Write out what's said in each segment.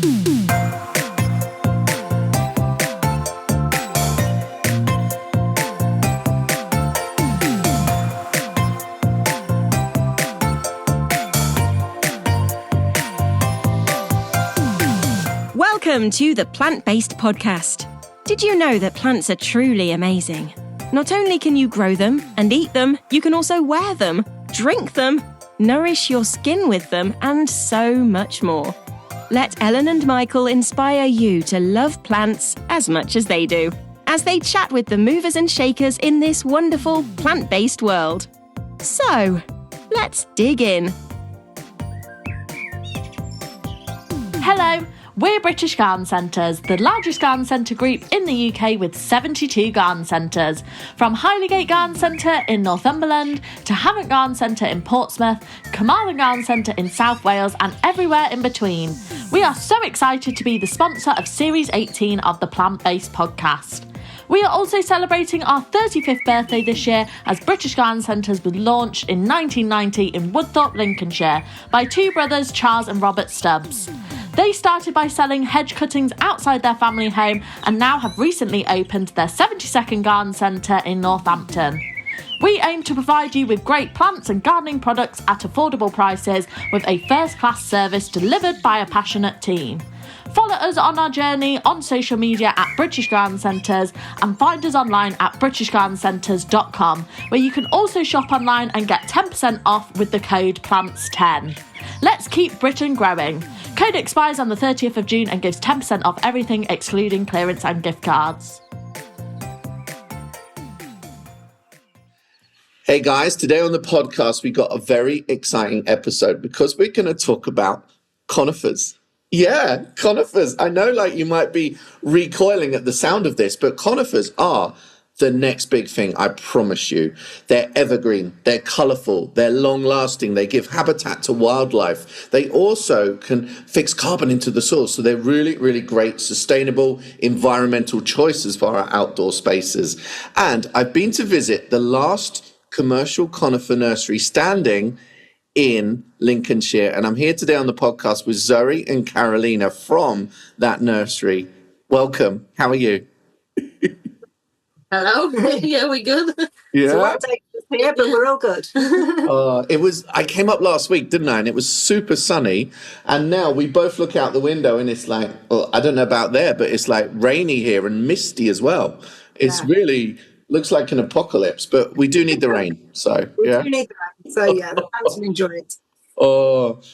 Welcome to the Plant-Based Podcast. Did you know that plants are truly amazing? Not only can you grow them and eat them, you can also wear them, drink them, nourish your skin with them, and so much more. Let Ellen and Michael inspire you to love plants as much as they do, as they chat with the movers and shakers in this wonderful plant-based world. So, let's dig in. Hello, we're British Garden Centres, the largest garden centre group in the UK with 72 garden centres. From Highlegate Garden Centre in Northumberland to Havant Garden Centre in Portsmouth, Carmarthen Garden Centre in South Wales and everywhere in between. We are so excited to be the sponsor of Series 18 of the Plant-Based Podcast. We are also celebrating our 35th birthday this year as British Garden Centres was launched in 1990 in Woodthorpe, Lincolnshire by two brothers, Charles and Robert Stubbs. They started by selling hedge cuttings outside their family home and now have recently opened their 72nd garden centre in Northampton. We aim to provide you with great plants and gardening products at affordable prices with a first-class service delivered by a passionate team. Follow us on our journey on social media at British Garden Centres and find us online at britishgardencentres.com, where you can also shop online and get 10% off with the code PLANTS10. Let's keep Britain growing. Code expires on the 30th of June and gives 10% off everything excluding clearance and gift cards. Hey guys, today on the podcast we got a very exciting episode because we're going to talk about conifers. Yeah, conifers. I know you might be recoiling at the sound of this, but conifers are the next big thing, I promise you. They're evergreen, they're colourful, they're long-lasting, they give habitat to wildlife. They also can fix carbon into the soil, so they're really, really great, sustainable, environmental choices for our outdoor spaces. And I've been to visit the last commercial conifer nursery standing in Lincolnshire, and I'm here today on the podcast with Zoe and Carolina from that nursery. Welcome. How are you? Hello. Yeah, we good. Yeah. So what day is it here, but we're all good. I came up last week, didn't I? And it was super sunny. And now we both look out the window and it's I don't know about there, but it's rainy here and misty as well. It's really looks like an apocalypse, but we do need the rain. So we do need the rain. So the plants will enjoy it.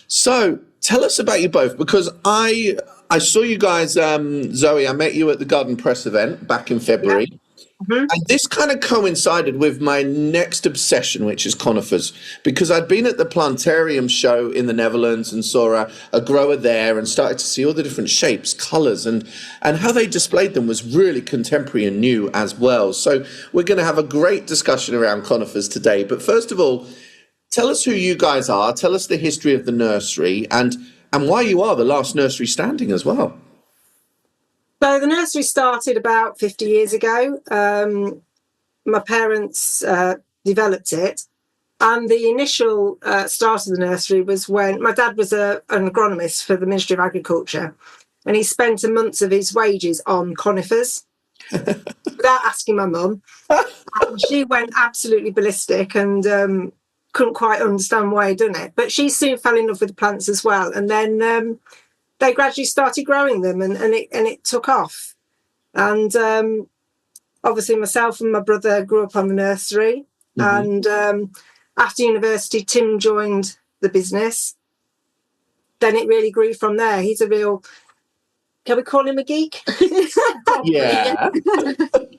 So tell us about you both, because I saw you guys, Zoe, I met you at the Garden Press event back in February. Yeah. Mm-hmm. And this kind of coincided with my next obsession, which is conifers, because I'd been at the Plantarium show in the Netherlands and saw a grower there and started to see all the different shapes, colours, and how they displayed them was really contemporary and new as well. So we're going to have a great discussion around conifers today. But first of all, tell us who you guys are, tell us the history of the nursery and why you are the last nursery standing as well. So the nursery started about 50 years ago. My parents developed it. And the initial start of the nursery was when my dad was an agronomist for the Ministry of Agriculture. And he spent a month of his wages on conifers without asking my mum. And she went absolutely ballistic and couldn't quite understand why he'd done it. But she soon fell in love with the plants as well. And then they gradually started growing them and it took off. And obviously myself and my brother grew up on the nursery. Mm-hmm. And after university, Tim joined the business. Then it really grew from there. He's a real, can we call him a geek? Yeah.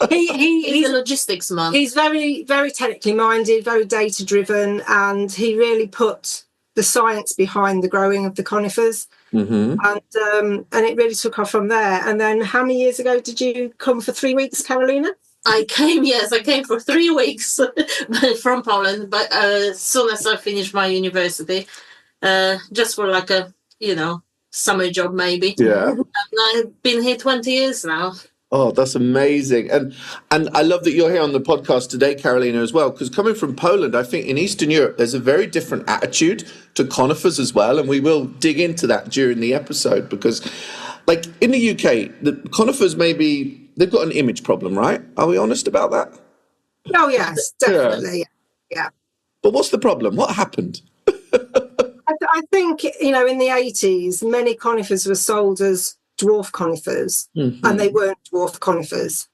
He's a logistics man. He's very, very technically minded, very data driven, and he really put the science behind the growing of the conifers. Mm-hmm. And it really took off from there. And then how many years ago did you come for 3 weeks, Carolina? I came for 3 weeks from Poland, but as soon as I finished my university, just for a summer job maybe. Yeah. And I've been here 20 years now. Oh, that's amazing. And I love that you're here on the podcast today, Carolina, as well, because coming from Poland, I think in Eastern Europe, there's a very different attitude to conifers as well. And we will dig into that during the episode because, like, in the UK, the conifers they've got an image problem, right? Are we honest about that? Oh, yes, definitely. Yeah. But what's the problem? What happened? I think, in the 80s, many conifers were sold as dwarf conifers, and they weren't dwarf conifers.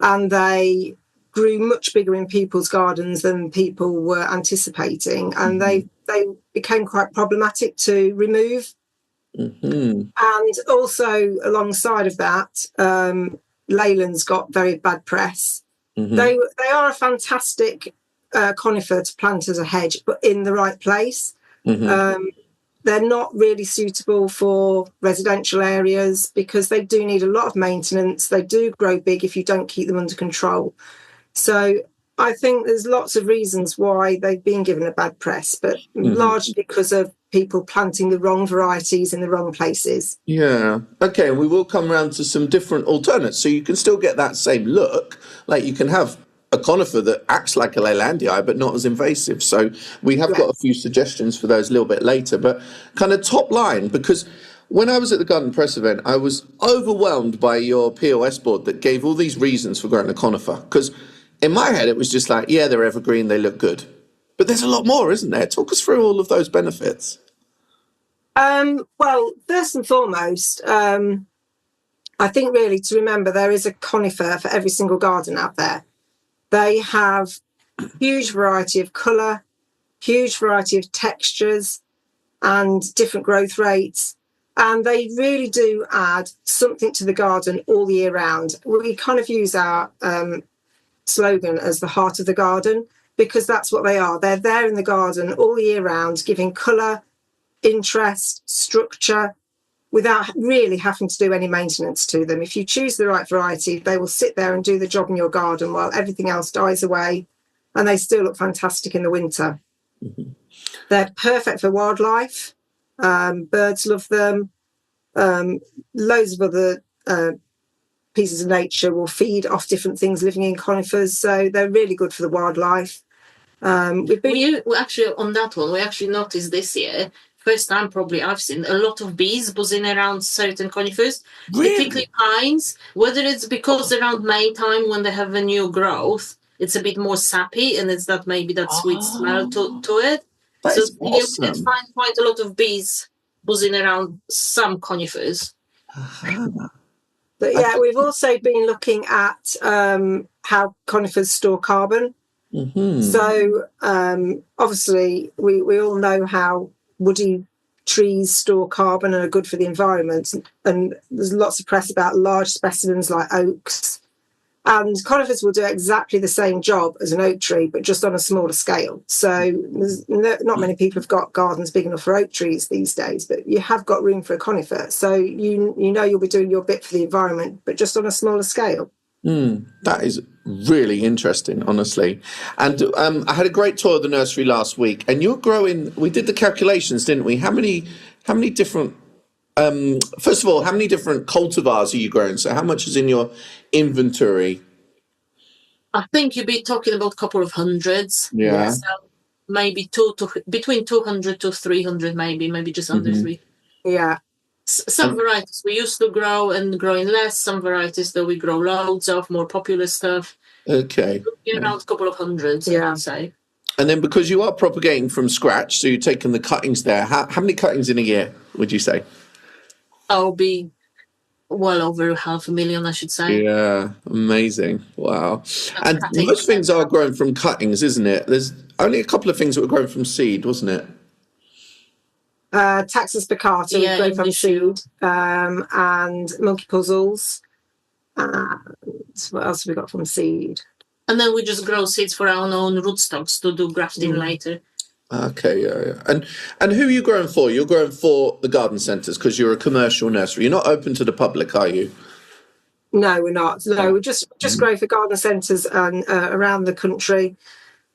And they grew much bigger in people's gardens than people were anticipating. And they became quite problematic to remove. And also, alongside of that, Leyland's got very bad press. They are a fantastic conifer to plant as a hedge, but in the right place. They're not really suitable for residential areas because they do need a lot of maintenance. They do grow big if you don't keep them under control. So I think there's lots of reasons why they've been given a bad press, but largely because of people planting the wrong varieties in the wrong places. Yeah. Okay, and we will come around to some different alternates. So you can still get that same look. Like you can have a conifer that acts like a Leylandii, but not as invasive. So we have got a few suggestions for those a little bit later. But kind of top line, because when I was at the Garden Press event, I was overwhelmed by your POS board that gave all these reasons for growing a conifer. Because in my head, it was just like, yeah, they're evergreen, they look good. But there's a lot more, isn't there? Talk us through all of those benefits. Well, first and foremost, I think really to remember there is a conifer for every single garden out there. They have huge variety of colour, huge variety of textures and different growth rates. And they really do add something to the garden all year round. We kind of use our slogan as the heart of the garden because that's what they are. They're there in the garden all year round, giving colour, interest, structure, without really having to do any maintenance to them. If you choose the right variety, they will sit there and do the job in your garden while everything else dies away, and they still look fantastic in the winter. They're perfect for wildlife. Birds love them. Loads of other pieces of nature will feed off different things living in conifers, so they're really good for the wildlife. We actually, on that one, we actually noticed this year, first time probably I've seen a lot of bees buzzing around certain conifers, particularly pines, whether it's because around May time when they have a new growth, it's a bit more sappy and it's that maybe that sweet smell to it. That is awesome. You can find quite a lot of bees buzzing around some conifers. But yeah, we've also been looking at how conifers store carbon. So obviously we all know how woody trees store carbon and are good for the environment. And there's lots of press about large specimens like oaks. And conifers will do exactly the same job as an oak tree, but just on a smaller scale. So there's not many people have got gardens big enough for oak trees these days, but you have got room for a conifer. So you know you'll be doing your bit for the environment, but just on a smaller scale. That is really interesting, honestly. And I had a great tour of the nursery last week, and you're growing. We did the calculations, didn't we? How many different? First of all, how many different cultivars are you growing? So, how much is in your inventory? I think you'd be talking about a couple of hundreds. Yeah. So maybe between 200 to 300, maybe just under 3. Yeah. Some varieties we used to grow and growing less. Some varieties that we grow loads of, more popular stuff. Okay. Around a couple of hundreds, I'd say. And then because you are propagating from scratch, so you're taking the cuttings there, how many cuttings in a year would you say? I'll be well over 500,000, I should say. Yeah, amazing. Wow. And most things are grown from cuttings, isn't it? There's only a couple of things that were grown from seed, wasn't it? Taxus baccata, grown from seed, and monkey puzzles. And what else have we got from seed? And then we just grow seeds for our own rootstocks to do grafting later. Okay, yeah. And who are you growing for? You're growing for the garden centres because you're a commercial nursery. You're not open to the public, are you? No, we're not. No, we just grow for garden centres and around the country.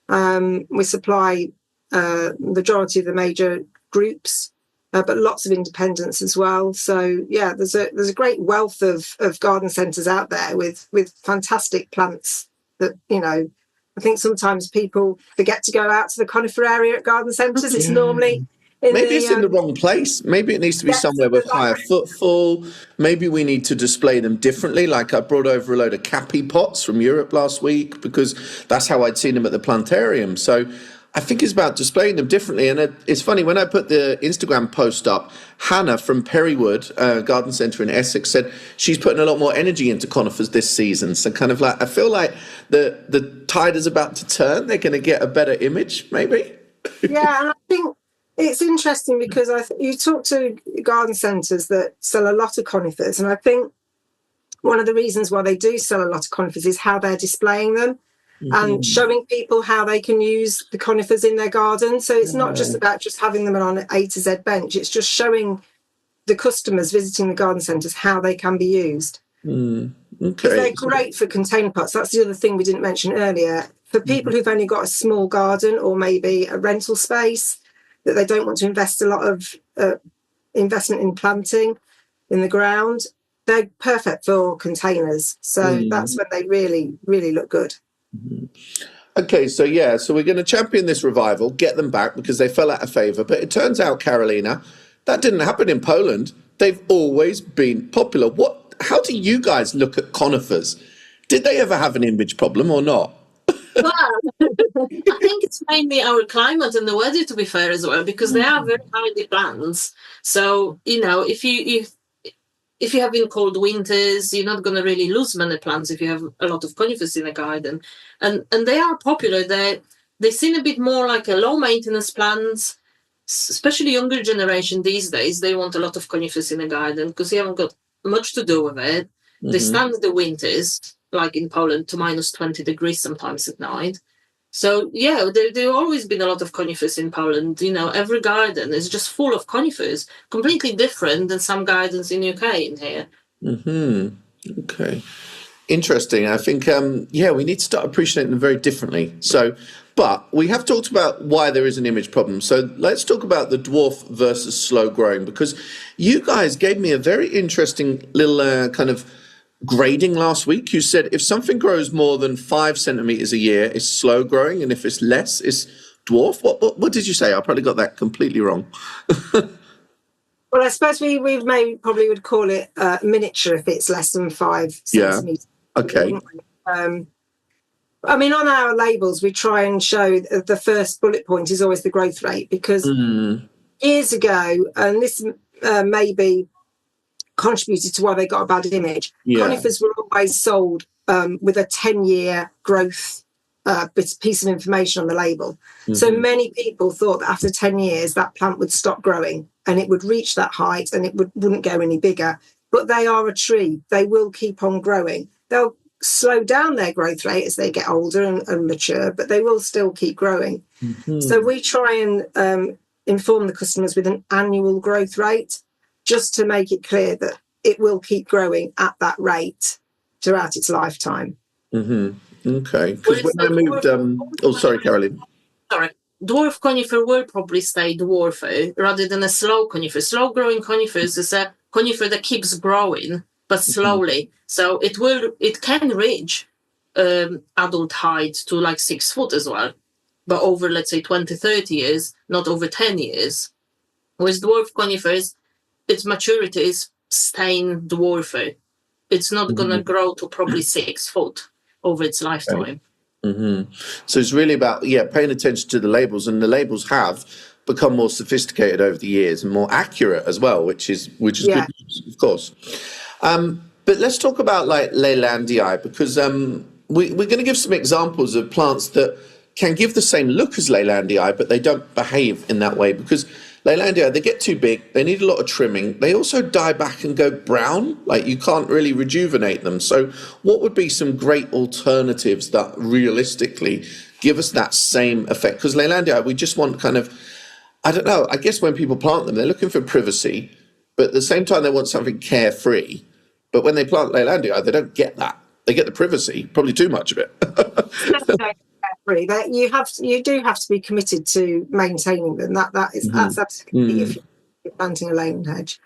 We supply the majority of the major groups but lots of independents as well. So yeah, there's a great wealth of garden centres out there with fantastic plants that, you know, I think sometimes people forget to go out to the Conifer area at garden centres. It's normally maybe it's in the wrong place. Maybe it needs to be somewhere with higher footfall. Maybe we need to display them differently. Like I brought over a load of cappy pots from Europe last week because that's how I'd seen them at the plantarium. So I think it's about displaying them differently. And it's funny, when I put the Instagram post up, Hannah from Perrywood Garden Centre in Essex said she's putting a lot more energy into conifers this season. So kind of like, I feel like the tide is about to turn. They're going to get a better image, maybe. Yeah, and I think it's interesting because you talk to garden centres that sell a lot of conifers, and I think one of the reasons why they do sell a lot of conifers is how they're displaying them. And showing people how they can use the conifers in their garden. So it's not just about just having them on an A to Z bench. It's just showing the customers visiting the garden centres how they can be used. Okay. They're great for container pots. That's the other thing we didn't mention earlier. For people who've only got a small garden or maybe a rental space that they don't want to invest a lot of investment in planting in the ground, they're perfect for containers. So that's when they really, really look good. Okay, so we're going to champion this revival, get them back because they fell out of favour. But it turns out, Carolina, that didn't happen in Poland. They've always been popular. How do you guys look at conifers? Did they ever have an image problem or not? Well, I think it's mainly our climate and the weather, to be fair, as well, because they are very hardy plants. So, you know, if you have in cold winters, you're not going to really lose many plants if you have a lot of conifers in a garden. And they are popular. They seem a bit more like a low-maintenance plants, especially younger generation these days. They want a lot of conifers in a garden because you haven't got much to do with it. They stand the winters, like in Poland, to minus 20 degrees sometimes at night. So, yeah, there always been a lot of conifers in Poland. You know, every garden is just full of conifers, completely different than some gardens in UK in here. Okay. Interesting. I think, we need to start appreciating them very differently. So, but we have talked about why there is an image problem. So let's talk about the dwarf versus slow growing, because you guys gave me a very interesting little kind of grading last week. You said if something grows more than 5 centimeters a year, it's slow growing, and if it's less, it's dwarf. What did you say? I probably got that completely wrong. Well, I suppose we probably would call it miniature if it's less than 5 centimeters. Okay. I mean, on our labels, we try and show the first bullet point is always the growth rate, because years ago, and this may be contributed to why they got a bad image. Conifers were always sold with a 10-year growth piece of information on the label. So many people thought that after 10 years that plant would stop growing and it would reach that height and it wouldn't go any bigger. But they are a tree. They will keep on growing. They'll slow down their growth rate as they get older and mature, but they will still keep growing. So we try and inform the customers with an annual growth rate, just to make it clear that it will keep growing at that rate throughout its lifetime. Okay. Because when I moved... sorry, Caroline. Sorry. Dwarf conifer will probably stay dwarfer rather than a slow conifer. Slow-growing conifers is a conifer that keeps growing, but slowly. So it can reach adult height to like 6 foot as well, but over, let's say, 20, 30 years, not over 10 years. With dwarf conifers, its maturity is staying dwarfer. It's not going to grow to probably 6 foot over its lifetime. So it's really about paying attention to the labels, and the labels have become more sophisticated over the years and more accurate as well, which is good news, of course. But let's talk about like Leylandii, because we're going to give some examples of plants that can give the same look as Leylandii, but they don't behave in that way, because Leylandii, they get too big, they need a lot of trimming, they also die back and go brown, like you can't really rejuvenate them. So what would be some great alternatives that realistically give us that same effect? Because Leylandii, we just want kind of, I don't know, I guess when people plant them, they're looking for privacy, but at the same time they want something carefree. But when they plant Leylandii, they don't get that. They get the privacy, probably too much of it. You do have to be committed to maintaining them. That's absolutely if you're planting a lane hedge.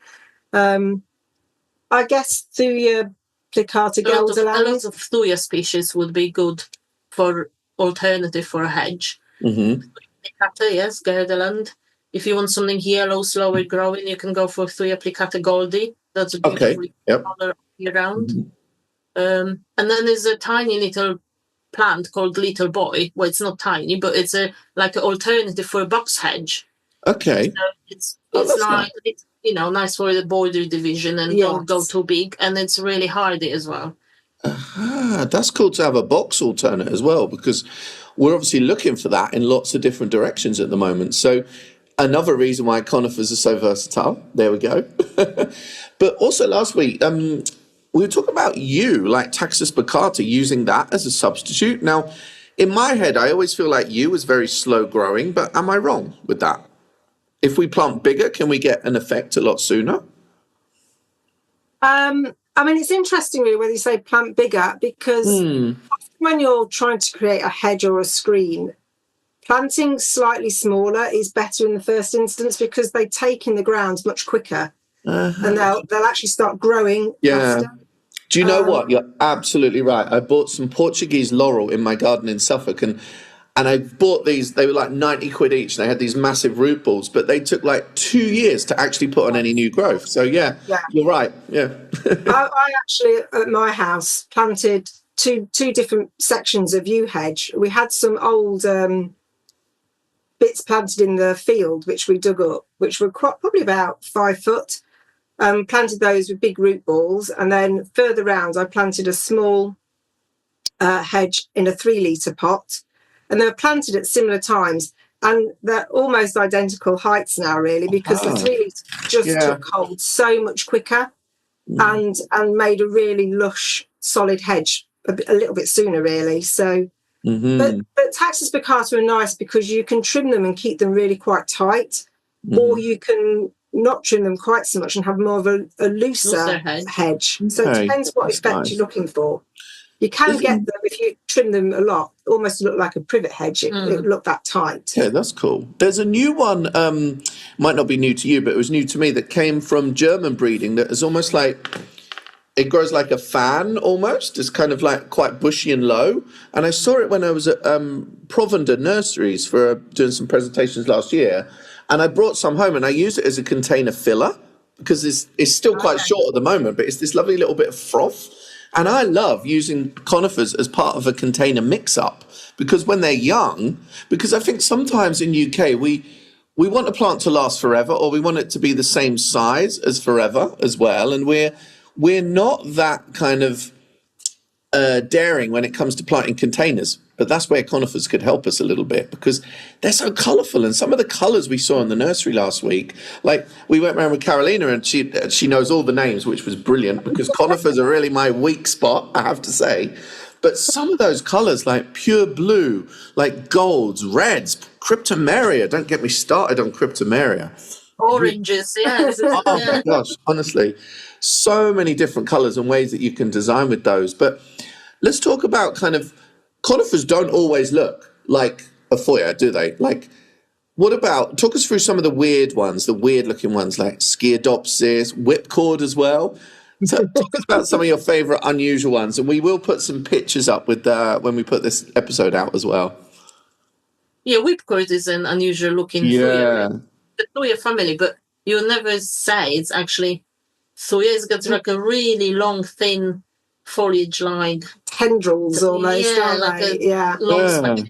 I guess Thuya plicata A lot gelderland. of Thuya species would be good for alternative for a hedge. Plicata, yes, gelderland. If you want something yellow, slower growing, you can go for Thuya plicata goldie. That's a beautiful color year round. And then there's a tiny little plant called Little Boy. Well, it's not tiny, but it's like an alternative for a box hedge. Okay. So it's like it's, nice for the border division and don't go too big, and it's really hardy as well. That's cool to have a box alternate as well, because we're obviously looking for that in lots of different directions at the moment. So another reason why conifers are so versatile. There we go. But also last week, we were talking about like Taxus baccata, using that as a substitute. Now, in my head, I always feel like yew is very slow growing, but am I wrong with that? If we plant bigger, can we get an effect a lot sooner? I mean, it's interesting really whether you say plant bigger, because when you're trying to create a hedge or a screen, planting slightly smaller is better in the first instance, because they take in the ground much quicker, and they'll actually start growing faster. Do you know what? You're absolutely right. I bought some Portuguese laurel in my garden in Suffolk, and I bought these. They were like 90 quid each. They had these massive root balls, but they took like 2 years to actually put on any new growth. So yeah. You're right. Yeah. I actually at my house planted two different sections of yew hedge. We had some old bits planted in the field which we dug up, which were probably about 5 foot. Planted those with big root balls, and then further round I planted a small hedge in a 3-litre pot, and they were planted at similar times, and they're almost identical heights now really, because the 3-litre just took hold so much quicker and made a really lush solid hedge a little bit sooner really. So but Taxus baccata are nice because you can trim them and keep them really quite tight, or you can not trim them quite so much and have more of a looser hedge. So it depends what effect you're looking for. You can get them, if you trim them a lot, almost look like a privet hedge. It look that tight. Yeah, that's cool. There's a new one, might not be new to you, but it was new to me, that came from German breeding, that is almost like, it grows like a fan almost. It's kind of like quite bushy and low. And I saw it when I was at Provender Nurseries for doing some presentations last year. And I brought some home and I used it as a container filler, because it's still quite short at the moment, but it's this lovely little bit of froth. And I love using conifers as part of a container mix-up, because when they're young, because I think sometimes in UK we want a plant to last forever, or we want it to be the same size as forever as well. And we're not that kind of daring when it comes to planting containers. But that's where conifers could help us a little bit, because they're so colourful. And some of the colours we saw in the nursery last week, like we went around with Carolina and she knows all the names, which was brilliant, because conifers are really my weak spot, I have to say. But some of those colours, like pure blue, like golds, reds, cryptomeria, don't get me started on cryptomeria. Oranges, yes. Oh my gosh, honestly. So many different colours and ways that you can design with those. But let's talk about kind of, conifers don't always look like a Thuya, do they? Like, what about, talk us through some of the weird ones, the weird looking ones like Sciadopsis, whipcord as well. So talk us about some of your favourite unusual ones, and we will put some pictures up with when we put this episode out as well. Yeah, whipcord is an unusual looking Thuya. The Thuya family, but you'll never say it's actually Thuya. It's got like a really long, thin foliage line. Tendrils almost, aren't they? Long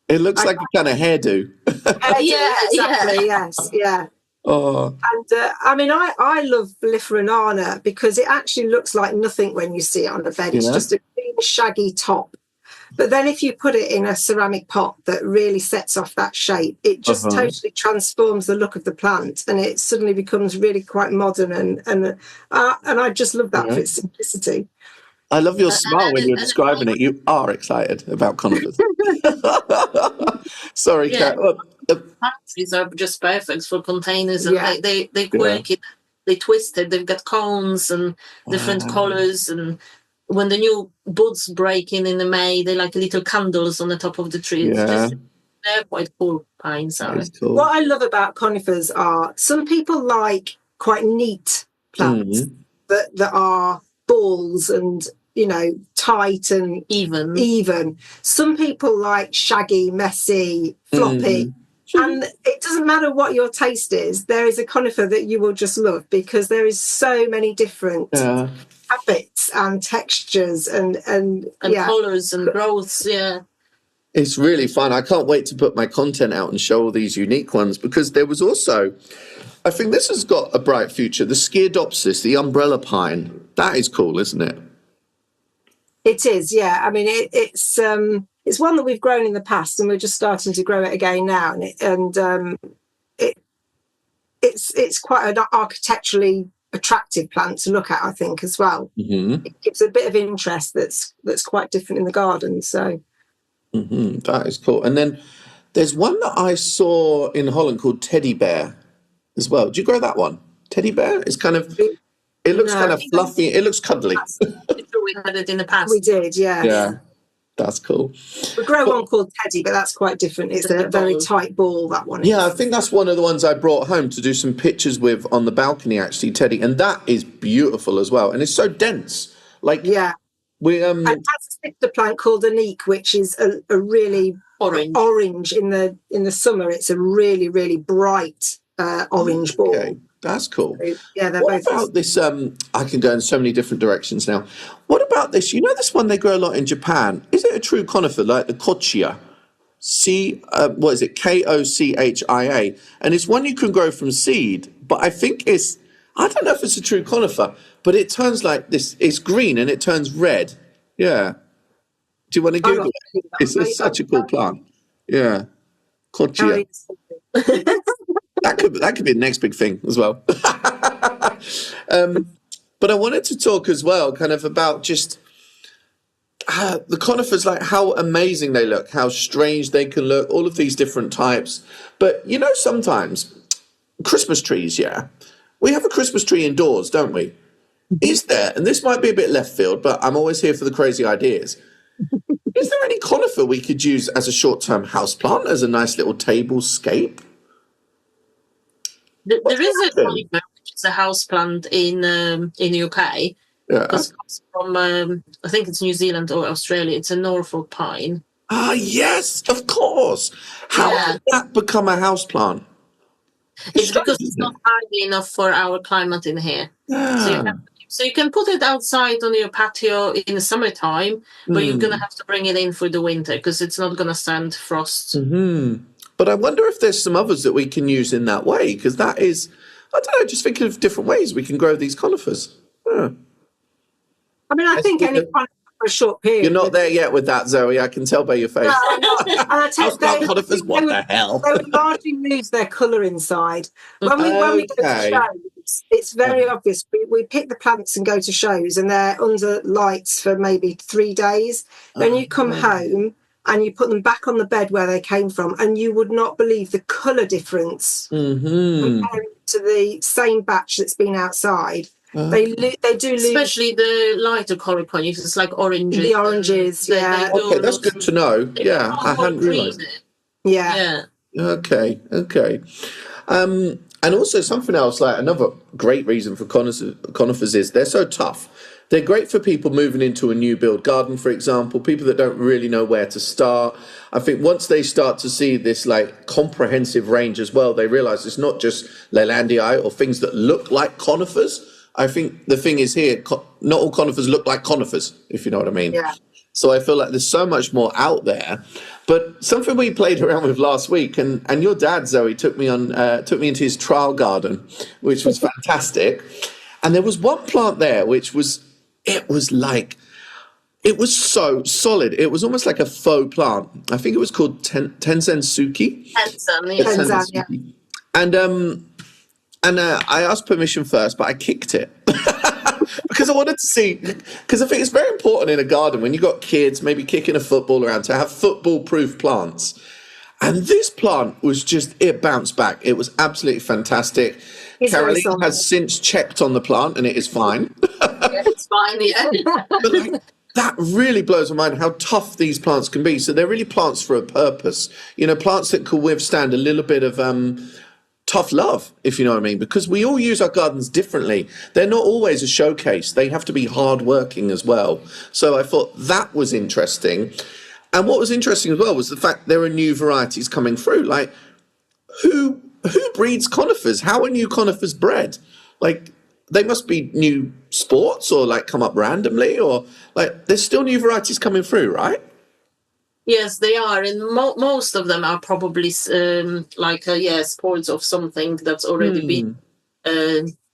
It looks like a kind of hairdo. Exactly, yes, yeah. Oh. And I mean, I love Liferanana because it actually looks like nothing when you see it on a bed. It's just a clean, shaggy top. But then if you put it in a ceramic pot that really sets off that shape, it just totally transforms the look of the plant, and it suddenly becomes really quite modern. And I just love that for its simplicity. I love your smile when you're describing it. You are excited about conifers. Sorry, Kat. These are just perfect for containers, and they quirk it, they twist it. They've got cones and different colours, and when the new buds break in the May, they're like little candles on the top of the tree. It's just They're quite cool pines. That Are is cool. What I love about conifers are some people like quite neat plants that are balls and, you know, tight and even. Some people like shaggy, messy, floppy. And it doesn't matter what your taste is. There is a conifer that you will just love because there is so many different habits and textures and colours and growths. Yeah. It's really fun. I can't wait to put my content out and show all these unique ones, because there was also, I think this has got a bright future, the Skiadopsis, the umbrella pine. That is cool, isn't it? It is, yeah. I mean, it's one that we've grown in the past, and we're just starting to grow it again now. And it's quite an architecturally attractive plant to look at, I think, as well. It gives a bit of interest that's quite different in the garden. So that is cool. And then there's one that I saw in Holland called Teddy Bear as well. Do you grow that one? Teddy Bear? It's kind of, it looks kind of fluffy. It looks cuddly. We had it in the past. We did, yeah. Yeah, that's cool. We grow one called Teddy, but that's quite different. It's a very tight ball, that one is. Yeah, I think that's one of the ones I brought home to do some pictures with on the balcony, actually, Teddy. And that is beautiful as well. And it's so dense. Like, yeah. And that's a sister plant called Anique, which is a really orange in the summer. It's a really, really bright orange ball. Okay, that's cool. So, yeah, they're what both. About this? I can go in so many different directions now. What about this? You know, this one they grow a lot in Japan. Is it a true conifer, like the kochia? What is it? Kochia, and it's one you can grow from seed. But I think I don't know if it's a true conifer, but it turns like this. It's green and it turns red. Yeah. Do you want to Google it? It's such a cool plant. Yeah. Kochia. That could be the next big thing as well. But I wanted to talk as well kind of about just the conifers, like how amazing they look, how strange they can look, all of these different types. But, you know, sometimes Christmas trees, yeah. We have a Christmas tree indoors, don't we? Is there, and this might be a bit left field, but I'm always here for the crazy ideas. Is there any conifer we could use as a short-term houseplant, as a nice little tablescape? There is a conifer, which is a houseplant in the UK. Yeah. It comes from, I think it's New Zealand or Australia. It's a Norfolk pine. Ah, yes, of course. How did that become a houseplant? It's because it's not high enough for our climate in here. Yeah. So you can put it outside on your patio in the summertime, but you're going to have to bring it in for the winter because it's not going to stand frost. But I wonder if there's some others that we can use in that way, because that is, I don't know, just thinking of different ways we can grow these conifers. Yeah. I mean, I think any conifer for a short period. You're not there yet with that, Zoe. I can tell by your face. No, I'm not. And I tell you, conifers, what the hell? They would largely lose their colour inside. When we go to shows, it's very obvious. We pick the plants and go to shows, and they're under lights for maybe 3 days. Then you come home and you put them back on the bed where they came from, and you would not believe the colour difference compared to the same batch that's been outside. They do lose, especially the lighter colour conifers. It's like oranges. The oranges, yeah. Okay, that's good to know. Yeah, I hadn't realised. Yeah. Okay. And also something else, like another great reason for conifers is they're so tough. They're great for people moving into a new build garden, for example, people that don't really know where to start. I think once they start to see this like comprehensive range as well, they realise it's not just Leylandii or things that look like conifers. I think the thing is here, not all conifers look like conifers, if you know what I mean. Yeah. So I feel like there's so much more out there. But something we played around with last week, and your dad, Zoe, took me into his trial garden, which was fantastic. And there was one plant there which was so solid. It was almost like a faux plant. I think it was called Tensensuki. Tensen, yeah. And I asked permission first, but I kicked it because I wanted to see. Because I think it's very important in a garden when you've got kids, maybe kicking a football around, to have football-proof plants. And this plant was it bounced back. It was absolutely fantastic. Caroline has since checked on the plant, and it is fine. Yeah, it's fine, yeah. But that really blows my mind how tough these plants can be. So they're really plants for a purpose. You know, plants that can withstand a little bit of tough love, if you know what I mean, because we all use our gardens differently. They're not always a showcase. They have to be hardworking as well. So I thought that was interesting. And what was interesting as well was the fact there are new varieties coming through. Like, who breeds conifers? How are new conifers bred? Like, they must be new sports or like come up randomly, or like there's still new varieties coming through, right? Yes, they are, and most of them are probably sports of something that's already been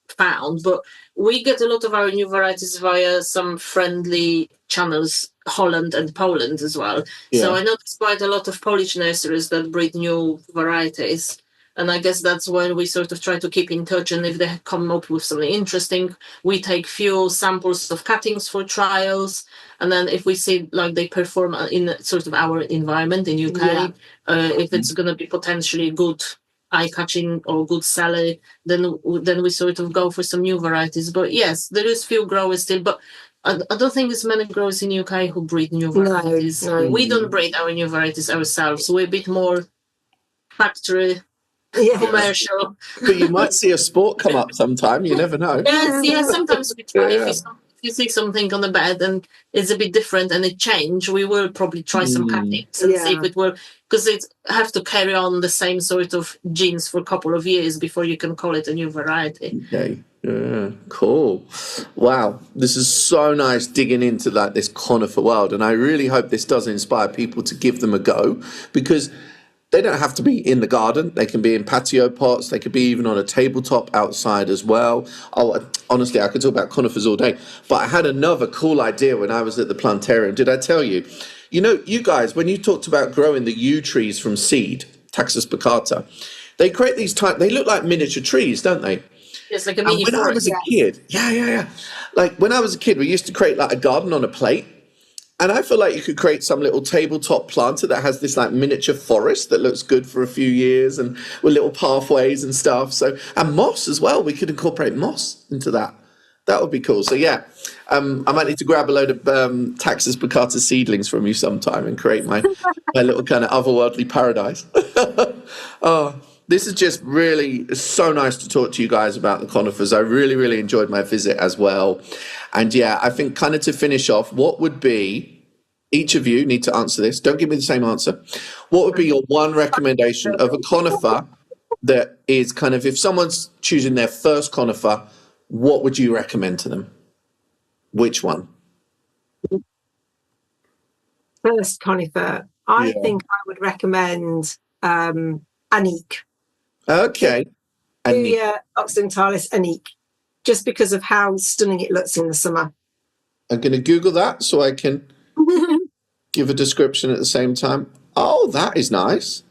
found. But we get a lot of our new varieties via some friendly channels, Holland and Poland as well. Yeah. So I noticed quite a lot of Polish nurseries that breed new varieties. And I guess that's when we sort of try to keep in touch. And if they come up with something interesting, we take few samples of cuttings for trials. And then if we see like they perform in sort of our environment in UK, if it's going to be potentially good eye-catching or good seller, then we sort of go for some new varieties. But yes, there is few growers still. But I don't think there's many growers in UK who breed new varieties. No. We don't breed our new varieties ourselves. We're a bit more factory. Yeah. Commercial. But you might see a sport come up sometime. You never know. Yes. Sometimes we try. If you see something on the bed and it's a bit different and it change, we will probably try some cuttings and see if it will. Because it have to carry on the same sort of genes for a couple of years before you can call it a new variety. Okay. Yeah, cool. Wow, this is so nice digging into this conifer world, and I really hope this does inspire people to give them a go, because they don't have to be in the garden. They can be in patio pots. They could be even on a tabletop outside as well. Oh, honestly, I could talk about conifers all day. But I had another cool idea when I was at the plantarium. Did I tell you? You know, you guys, when you talked about growing the yew trees from seed, Taxus baccata, they create these they look like miniature trees, don't they? Yes, like a mini forest. When I was a kid, like when I was a kid, we used to create like a garden on a plate. And I feel like you could create some little tabletop planter that has this like miniature forest that looks good for a few years, and with little pathways and stuff. So, and moss as well. We could incorporate moss into that. That would be cool. So yeah, I might need to grab a load of Taxus baccata seedlings from you sometime and create my little kind of otherworldly paradise. Oh, this is just really so nice to talk to you guys about the conifers. I really, really enjoyed my visit as well. And yeah, I think kind of to finish off, what would be, each of you need to answer this. Don't give me the same answer. What would be your one recommendation of a conifer that is kind of, if someone's choosing their first conifer, what would you recommend to them? Which one? First conifer. I think I would recommend Anique. Okay. The Occidentalis Anique, just because of how stunning it looks in the summer. I'm going to Google that so I can give a description at the same time. Oh, that is nice.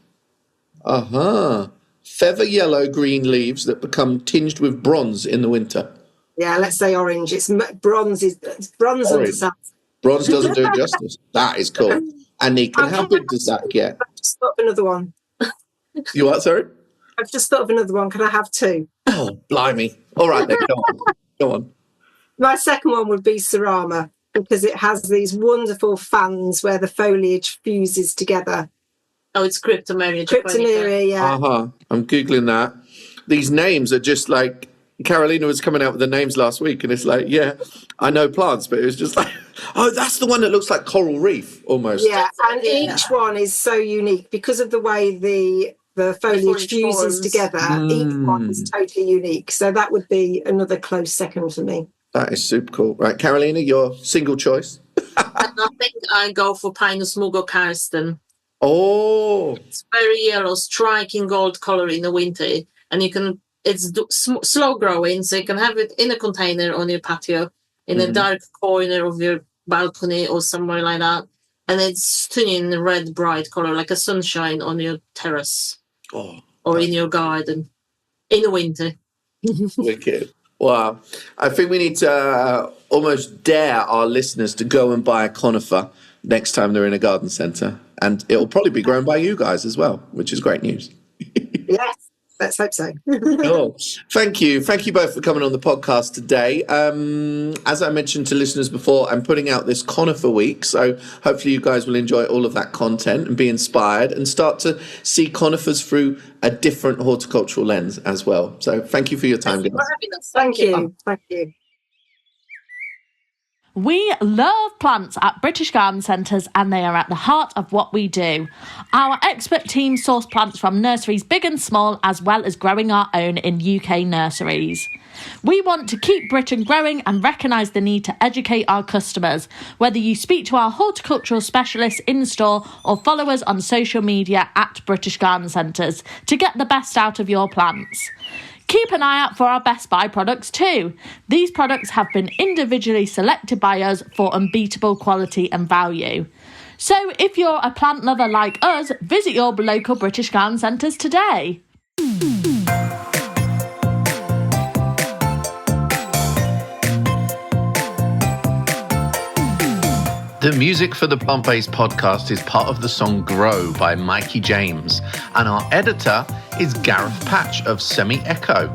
Feather yellow green leaves that become tinged with bronze in the winter. Yeah, let's say orange. It's bronze under sun. Bronze doesn't do it justice. That is cool. Anique, and how big does that get? I've just thought of another one. You what, sorry? I've just thought of another one. Can I have two? Oh, blimey. All right, then, go on. My second one would be Cerama, because it has these wonderful fans where the foliage fuses together. Oh, it's Cryptomeria. Cryptomeria, yeah. I'm Googling that. These names are just like, Carolina was coming out with the names last week, and it's like, yeah, I know plants, but it was just like, oh, that's the one that looks like coral reef almost. Yeah, and each one is so unique because of the way the foliage fuses together. Each one is totally unique. So that would be another close second for me. That is super cool. Right, Carolina, your single choice? And I think I go for Pinus mugo Karsten. Oh. It's very yellow, striking gold color in the winter. And it's slow growing, so you can have it in a container on your patio, in a dark corner of your balcony or somewhere like that. And it's stunning red, bright color, like a sunshine on your terrace or in your garden in the winter. Wicked. Wow. I think we need to almost dare our listeners to go and buy a conifer next time they're in a garden centre. And it'll probably be grown by you guys as well, which is great news. Yes. Let's hope so. Cool. Thank you both for coming on the podcast today. As I mentioned to listeners before, I'm putting out this Conifer week, so hopefully you guys will enjoy all of that content and be inspired and start to see conifers through a different horticultural lens as well. So thank you for your time, guys. Thank you. We love plants at British Garden Centres, and they are at the heart of what we do. Our expert team source plants from nurseries big and small, as well as growing our own in UK nurseries. We want to keep Britain growing and recognise the need to educate our customers, whether you speak to our horticultural specialists in store or follow us on social media at British Garden Centres to get the best out of your plants. Keep an eye out for our Best Buy products too. These products have been individually selected by us for unbeatable quality and value. So if you're a plant lover like us, visit your local British Garden Centres today. The music for the Plant-Based podcast is part of the song Grow by Mikey James, and our editor is Gareth Patch of Semi Echo.